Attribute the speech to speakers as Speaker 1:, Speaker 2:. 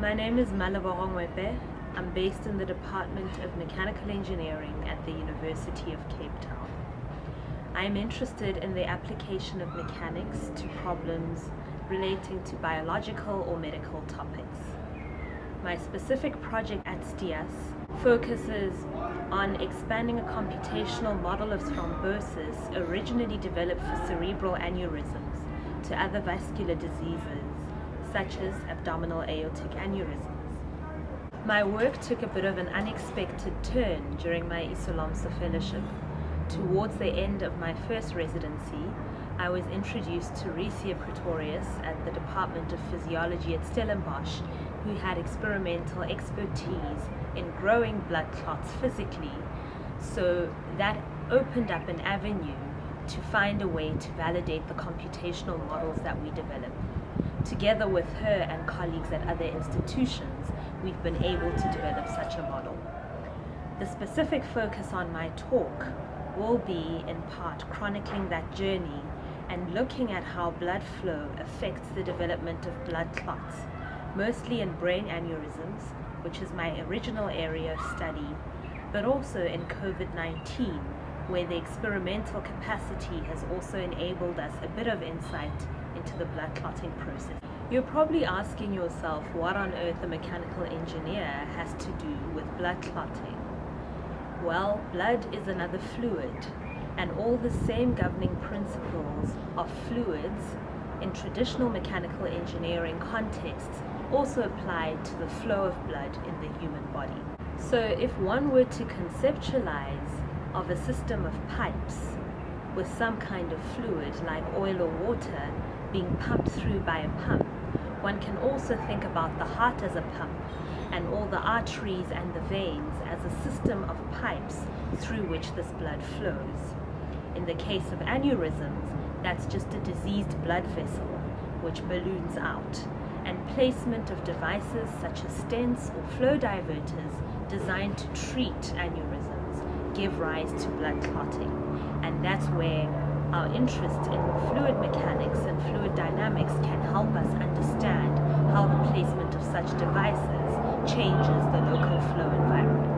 Speaker 1: My name is Malebogo Ngoepe. I'm based in the Department of Mechanical Engineering at the University of Cape Town. I am interested in the application of mechanics to problems relating to biological or medical topics. My specific project at STIAS focuses on expanding a computational model of thrombosis originally developed for cerebral aneurysms to other vascular diseases such as abdominal aortic aneurysms. My work took a bit of an unexpected turn during my Isolomsa fellowship. Towards the end of my first residency, I was introduced to Riccia Pretorius at the Department of Physiology at Stellenbosch, who had experimental expertise in growing blood clots physically. So that opened up an avenue to find a way to validate the computational models that we develop. Together with her and colleagues at other institutions, we've been able to develop such a model. The specific focus on my talk will be in part chronicling that journey and looking at how blood flow affects the development of blood clots, mostly in brain aneurysms, which is my original area of study, but also in COVID-19, where the experimental capacity has also enabled us a bit of insight into the blood clotting process. You're probably asking yourself what on earth a mechanical engineer has to do with blood clotting. Well, blood is another fluid, and all the same governing principles of fluids in traditional mechanical engineering contexts also apply to the flow of blood in the human body. So if one were to conceptualize of a system of pipes with some kind of fluid like oil or water being pumped through by a pump, one can also think about the heart as a pump and all the arteries and the veins as a system of pipes through which this blood flows. In the case of aneurysms, that's just a diseased blood vessel which balloons out, and placement of devices such as stents or flow diverters designed to treat aneurysms give rise to blood clotting. And that's where our interest in fluid mechanics and fluid dynamics can help us understand how the placement of such devices changes the local flow environment.